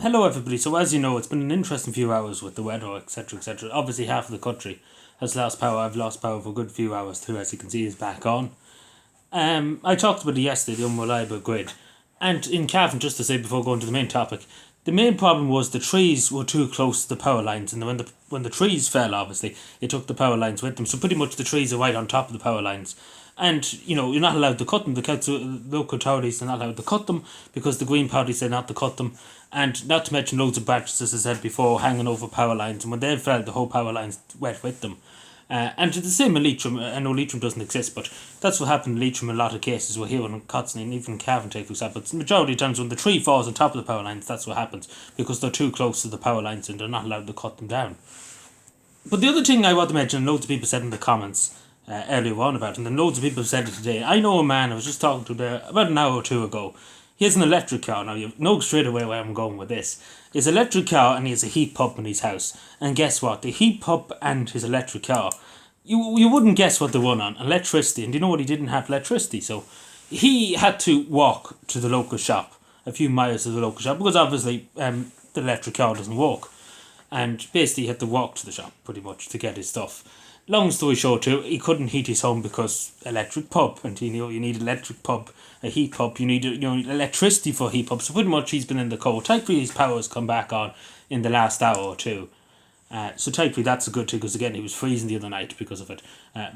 Hello, everybody. So, as you know, it's been an interesting few hours with the weather, etc., etc. Obviously, half of the country has lost power. I've lost power for a good few hours too, as you can see, is back on. I talked about it yesterday, the unreliable grid. And in Cavan, just to say before going to the main topic, the main problem was the trees were too close to the power lines, and when the trees fell, obviously, it took the power lines with them. So pretty much the trees are right on top of the power lines. And, you're not allowed to cut them. The local authorities are not allowed to cut them because the Green Party said not to cut them. And not to mention loads of branches, as I said before, hanging over power lines. And when they fell, the whole power lines wet with them. And it's the same in Leitrim. I know Leitrim doesn't exist, but that's what happened in Leitrim in a lot of cases. We're here in Cotsney and even Caventry, for example. It's the majority of times when the tree falls on top of the power lines, that's what happens because they're too close to the power lines and they're not allowed to cut them down. But the other thing I want to mention, loads of people said in the comments earlier on about it, and then loads of people have said it today. I know a man I was just talking to there about an hour or two ago. He has an electric car. Now, you know straight away where I'm going with this. He has an electric car and he has a heat pump in his house. And guess what? The heat pump and his electric car, you wouldn't guess what they run on. Electricity. And do you know what? He didn't have electricity. So he had to walk to the local shop, a few miles to the local shop, because obviously the electric car doesn't work. And basically he had to walk to the shop pretty much to get his stuff. Long story short, too, he couldn't heat his home because electric pump, and you need electric pump, a heat pump. You need electricity for a heat pump. So pretty much he's been in the cold. Thankfully his power's come back on in the last hour or two. So thankfully that's a good thing because again he was freezing the other night because of it.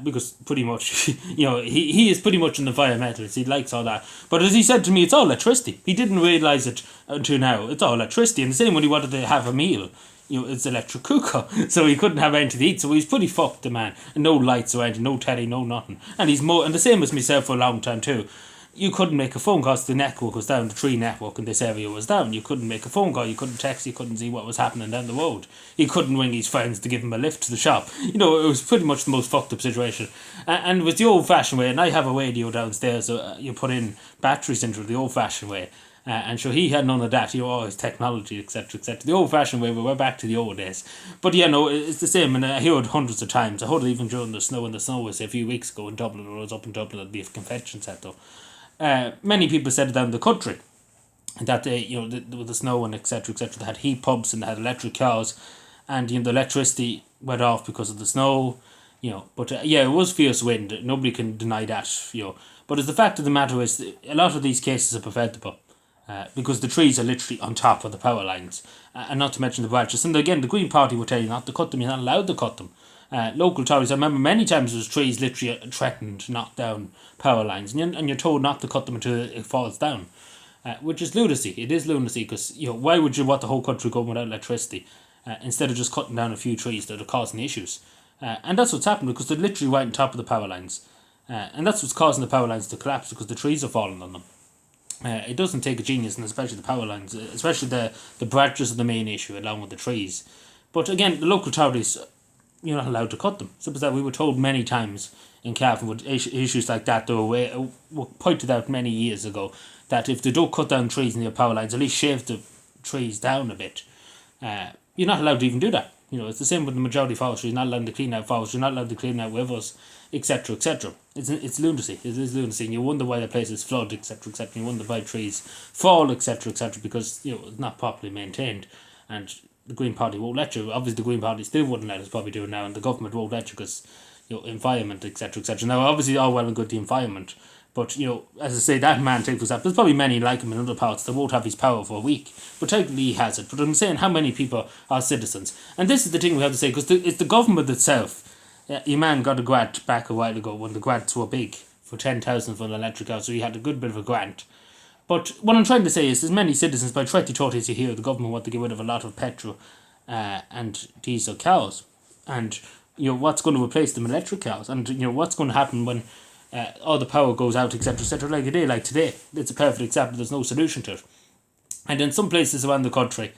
Because pretty much he is pretty much an environmentalist. He likes all that. But as he said to me, it's all electricity. He didn't realise it until now. It's all electricity. And the same when he wanted to have a meal. It's electric cooker, so he couldn't have anything to eat. So he's pretty fucked, the man. And no lights or anything, no telly, no nothing. And he's more, and the same as myself for a long time too. You couldn't make a phone call because the network was down, the tree network in this area was down. You couldn't make a phone call, you couldn't text, you couldn't see what was happening down the road. He couldn't ring his friends to give him a lift to the shop. It was pretty much the most fucked up situation. And with the old fashioned way, and I have a radio downstairs, so you put in batteries into it the old fashioned way. And so he had none of that, his technology, etc., etc. The old-fashioned way, we're back to the old days. But it's the same, and I hear it hundreds of times. I heard it even during the snow, when the snow was a few weeks ago in Dublin, or I was up in Dublin at the convention centre. Many people said it down the country, that they, with the snow and etc., etc., they had heat pumps and they had electric cars, and the electricity went off because of the snow, But it was fierce wind. Nobody can deny that, But as the fact of the matter is, a lot of these cases are preventable. Because the trees are literally on top of the power lines, and not to mention the branches. And again, the Green Party would tell you not to cut them. You're not allowed to cut them. Local authorities, I remember many times there was trees literally threatened to knock down power lines, and you're told not to cut them until it falls down, which is lunacy. It is lunacy because why would you want the whole country going without electricity instead of just cutting down a few trees that are causing issues? And that's what's happened because they're literally right on top of the power lines, and that's what's causing the power lines to collapse because the trees are falling on them. It doesn't take a genius, and especially the power lines, especially the branches are the main issue, along with the trees. But again, the local authorities, you're not allowed to cut them. Simple as that. We were told many times in Cavan with issues like that, were pointed out many years ago, that if they don't cut down trees near power lines, at least shave the trees down a bit. You're not allowed to even do that. It's the same with the majority forestry. You're not allowed to clean out forests. You're not allowed to clean out rivers, etc., etc. It's lunacy. It is lunacy, and you wonder why the places flood, etc., etc. You wonder why trees fall, etc., etc. Because it's not properly maintained, and the Green Party won't let you. Obviously, the Green Party still wouldn't let us probably do it now, and the government won't let you because environment, etc., etc. Now, obviously, all well and good the environment. But, as I say, that man, take for example, there's probably many like him in other parts that won't have his power for a week. But technically he has it. But I'm saying how many people are citizens. And this is the thing we have to say, because it's the government itself. Your man got a grant back a while ago when the grants were big for 10,000 for an electric car, so he had a good bit of a grant. But what I'm trying to say is there's many citizens, by 2030 you hear the government want to get rid of a lot of petrol and diesel cars. And, what's going to replace them? Electric cars. And, what's going to happen when all the power goes out, etc., etc., like today. It's a perfect example. There's no solution to it. And in some places around the country,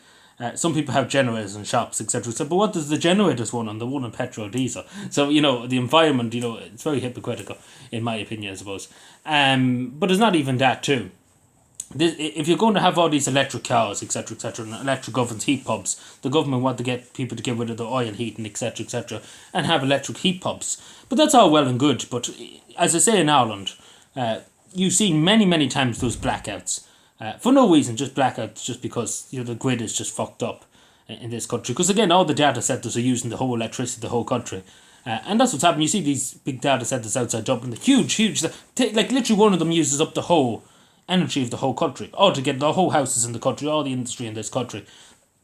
some people have generators in shops, etc., etc. But what does the generators run on? They run on petrol or diesel. So, the environment, it's very hypocritical, in my opinion, I suppose. But it's not even that, too. If you're going to have all these electric cars, etc., etc., and electric ovens, heat pumps, the government want to get people to get rid of the oil heating, etc., etc., and have electric heat pumps. But that's all well and good. But as I say in Ireland, you see many, many times those blackouts. For no reason, just blackouts, just because the grid is just fucked up in this country. Because again, all the data centers are using the whole electricity, the whole country. And that's what's happening. You see these big data centers outside Dublin, the huge, like literally one of them uses up the whole energy of the whole country. Altogether, the whole houses in the country, all the industry in this country.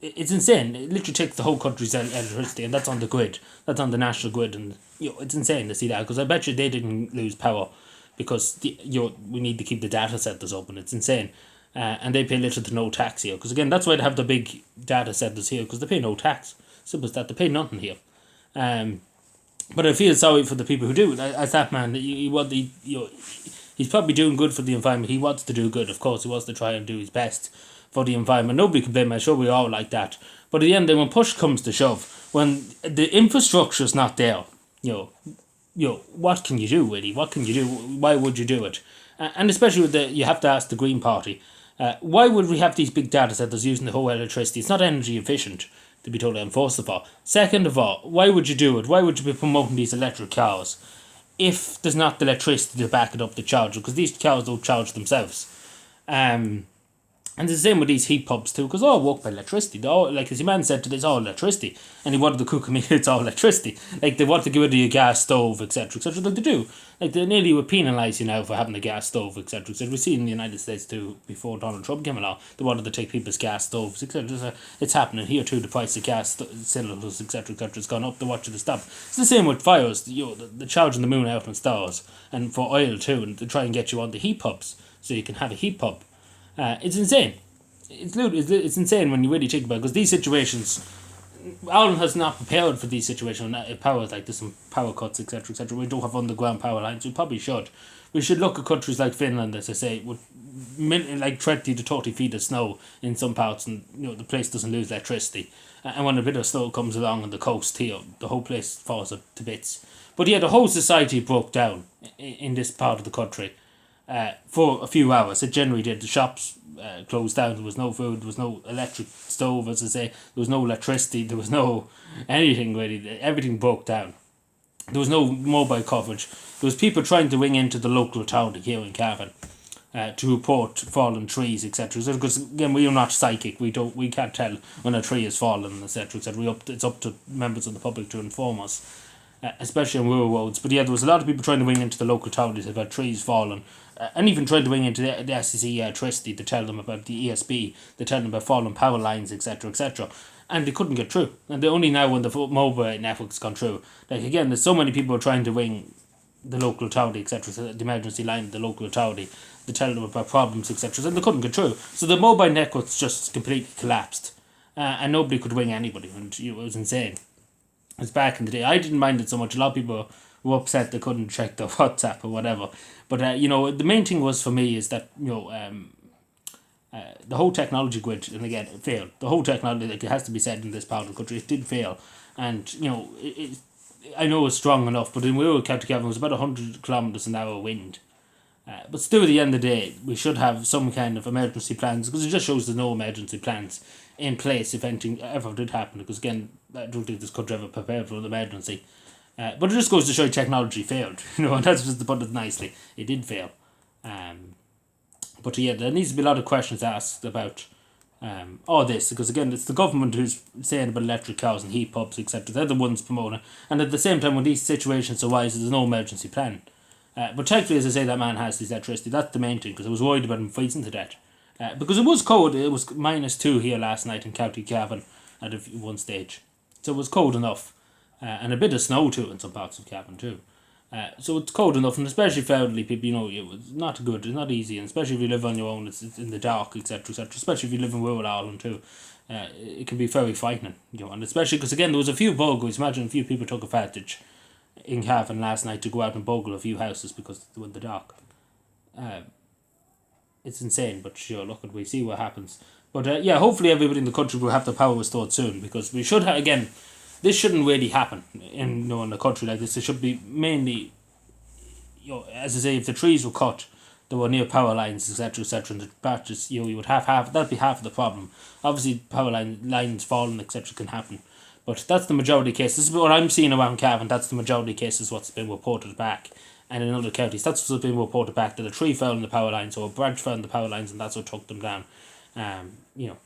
It's insane. It literally takes the whole country's electricity, and that's on the grid. That's on the national grid, and it's insane to see that. Because I bet you they didn't lose power because we need to keep the data centers open. It's insane. And they pay little to no tax here. Because again, that's why they have the big data centers here, because they pay no tax. Simple as that. They pay nothing here. But I feel sorry for the people who do. As that man, he's probably doing good for the environment. He wants to do good, of course. He wants to try and do his best for the environment. Nobody can blame him. I'm sure we all like that. But at the end, then when push comes to shove, when the infrastructure is not there, what can you do, really? What can you do? Why would you do it? And especially with you have to ask the Green Party. Why would we have these big data centers using the whole electricity? It's not energy efficient, to be totally and first of all. Second of all, why would you do it? Why would you be promoting these electric cars if there's not the electricity to back it up to charge? Because these cars don't charge themselves. And it's the same with these heat pumps too, because all work by electricity. They all, like as your man said today, it's all electricity. And he wanted to cook a meal, it's all electricity. Like they want to get rid of your gas stove, etc., etc. Like they do. Like they nearly would penalise you now for having a gas stove, etc., etc. We see in the United States too, before Donald Trump came along, they wanted to take people's gas stoves, etc. So it's happening here too. The price of gas cylinders, etc., etc. has gone up. They want you to stop. It's the same with fires. The charging the moon out on stars, and for oil too, and to try and get you on the heat pumps so you can have a heat pump. It's insane. It's insane when you really think about it, because these situations, Ireland has not prepared for these situations. Power like this and power cuts, etc., etc. We don't have underground power lines. We probably should. We should look at countries like Finland, as I say, with like 20 to 30 feet of snow in some parts, and the place doesn't lose electricity. And when a bit of snow comes along on the coast here, the whole place falls to bits. But yeah, the whole society broke down in this part of the country. For a few hours. It generally did. The shops closed down. There was no food. There was no electric stove, as I say. There was no electricity. There was no anything really. Everything broke down. There was no mobile coverage. There was people trying to ring into the local town here in Cavan to report fallen trees, etc. Because again, we are not psychic. We can't tell when a tree has fallen, etc., etc. It's up to members of the public to inform us. Especially on rural roads. But yeah, there was a lot of people trying to ring into the local authorities about trees falling, and even trying to ring into the SCC Electricity to tell them about the ESB, to tell them about fallen power lines, etc., etc. And they couldn't get through. And they only now, when the mobile network's gone through, like again, there's so many people trying to ring the local authority, etc., so the emergency line, the local authority, to tell them about problems, etc., and they couldn't get through. So the mobile networks just completely collapsed, and nobody could ring anybody, and it was insane. It's back in the day. I didn't mind it so much. A lot of people were upset they couldn't check their WhatsApp or whatever. But the main thing was for me is that the whole technology grid, and again, it failed. The whole technology, like it has to be said in this part of the country, it did fail. And I know it's strong enough, but in rural County Cavan it was about 100 kilometres an hour wind. But still, at the end of the day, we should have some kind of emergency plans, because it just shows there's no emergency plans in place if anything ever did happen. Because again, I don't think this country ever prepared for an emergency. But it just goes to show technology failed, and that's just to put it nicely. It did fail. But yeah, there needs to be a lot of questions asked about all this, because again, it's the government who's saying about electric cars and heat pumps, etc. They're the ones promoting it. And at the same time, when these situations arise, there's no emergency plan. But thankfully, as I say, that man has this electricity. That's the main thing, because I was worried about him freezing to death. Because it was cold. It was -2 here last night in County Cavan at one stage. So it was cold enough. And a bit of snow too in some parts of Cavan too. So it's cold enough, and especially for elderly people, it's not good, it's not easy, and especially if you live on your own, it's in the dark, etc., etc., especially if you live in rural Ireland too. It can be very frightening, and especially because again, there was a few burglaries. Imagine a few people took advantage in Cavan last night to go out and burgle a few houses because they were in the dark. It's insane, but sure, look, we see what happens. But hopefully everybody in the country will have their power restored soon, because we should have, again, this shouldn't really happen in a country like this. It should be mainly, as I say, if the trees were cut, they were near power lines, etc., etc., and the patches, you would have that'd be half of the problem. Obviously, power lines falling, etc., can happen, but that's the majority case. This is what I'm seeing around Cavan. That's the majority cases. What's been reported back, and in other counties, that's what's been reported back, that a tree fell on the power lines or a branch fell on the power lines, and that's what took them down. You know,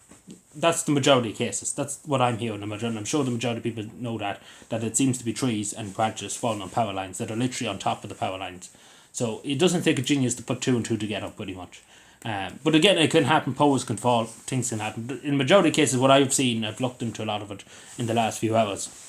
that's the majority of cases. That's what I'm hearing. I'm sure the majority of people know that it seems to be trees and branches falling on power lines that are literally on top of the power lines. So it doesn't take a genius to put two and two together, pretty much. But again, it can happen. Poles can fall. Things can happen. In majority of cases, what I've seen, I've looked into a lot of it in the last few hours.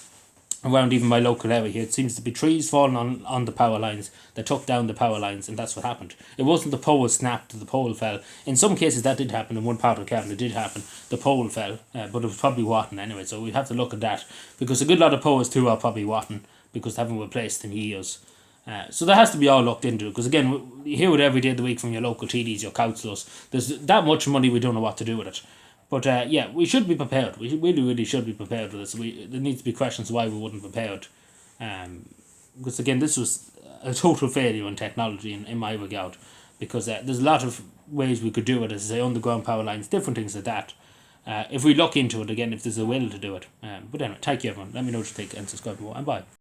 Around even my local area here, it seems to be trees falling on the power lines that took down the power lines, and that's what happened. It wasn't the pole snapped, the pole fell. In some cases that did happen. In one part of the Cavan it did happen. The pole fell, but it was probably rotten anyway, so we'd have to look at that, because a good lot of poles too are probably rotten because they haven't replaced in years. So that has to be all looked into, because again, you hear it every day of the week from your local TDs, your councillors. There's that much money, we don't know what to do with it. But yeah, we should be prepared. We really should be prepared for this. There needs to be questions why we wouldn't prepared. Because again, this was a total failure in technology in my regard. Because there's a lot of ways we could do it, as I say, underground power lines, different things like that. If we look into it again, if there's a will to do it. But anyway, thank you everyone. Let me know what you think and subscribe more, and bye.